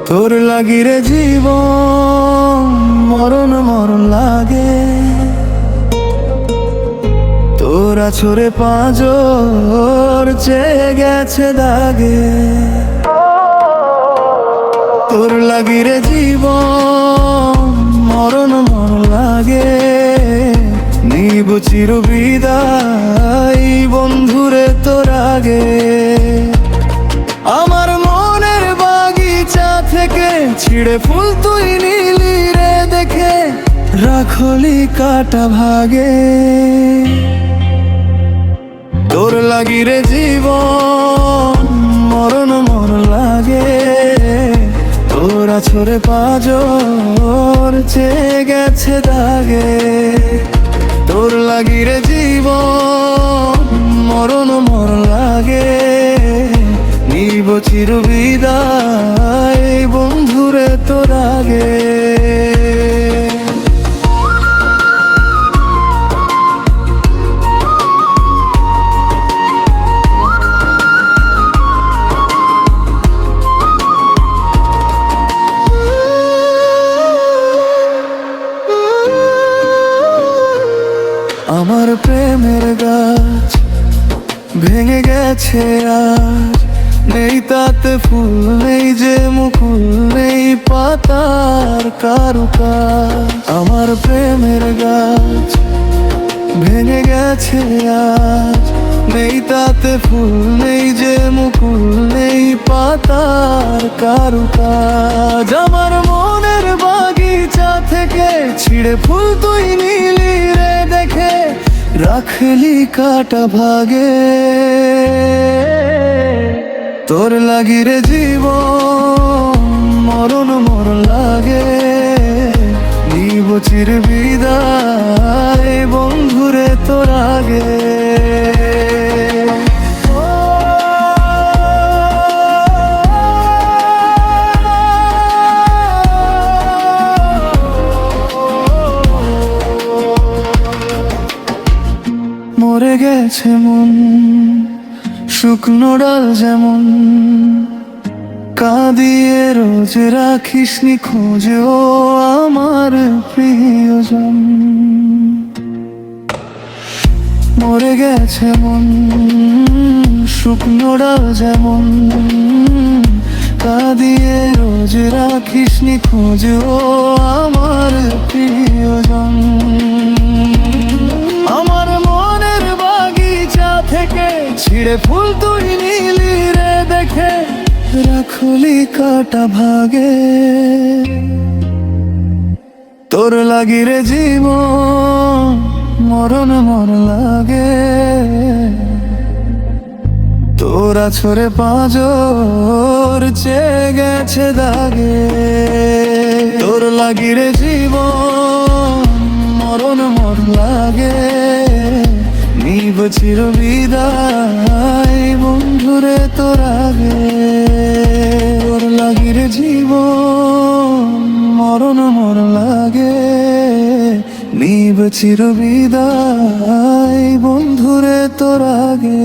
তোর লাগিরে জীবন মরণ মরণ লাগে, তোরা ছোড়ে পাঁজর চেয়ে গেছে দাগে। তোর লাগিরে জীবন মরণ মরণ লাগে, নিব চির বিদায় বন্ধুরে তোর আগে। আমার মনের বাগিচা থেকে ছিঁড়ে ফুল তুই নিলি রে দেখে, রাখলি কাটা ভাগে। তোর লাগিরে জীবন মরণ মরণ লাগে, তোরা ছোড়ে পাঁজর চেয়ে গেছে দাগে। তোর লাগিরে জীবন মরণ মরণ লাগে, নিব চির বিদায় বন্ধুরে তোর আগে। আমার প্রেমের গাছ ভেঙে গেছে আজ, নেই তাতে ফুল নেই যে মুকুল নেই পাতার কারুকাজ। আমার প্রেমের গাছ ভেঙে গেছে আজ, নেই তাতে ফুল নেই যে মুকুল নেই পাতার কারুকাজ। আমার মনের বাগিচা থেকে ছিঁড়ে ফুল তুই নিলি রে দেখে, রাখলি কাটা ভাগে। তোর লাগিরে জীবন মরণ মরণ লাগে, নিব চির বিদায় বন্ধুরে তোর আগে। মরে গেছে মন শুকনো ডাল যেমন, কাঁদিয়ে রোজ রাখিসনি খোঁজে ও আমার প্রিয়জন। মরে গেছে মন শুকনো ডাল যেমন, কাঁদিয়ে রোজ রাখিসনি খোঁজে ও আমার প্রিয়জন। আমার মনের বাগিচা থেকে ছিঁড়ে ফুল তুই নিলি রে দেখে, রাখলি কাটা ভাগে। তোর লাগিরে জীবন মরণ মরণ লাগে, তোরা ছোড়ে পাঁজর চেয়ে গেছে দাগে। তোর লাগিরে জীবন মরণ মরণ লাগে, নিব চির বিদায় বন্ধুরে তোর আগে। তোর লাগিরে জীবন মরণ মরণ লাগে, নিব চির বিদায় বন্ধুরে তোর আগে।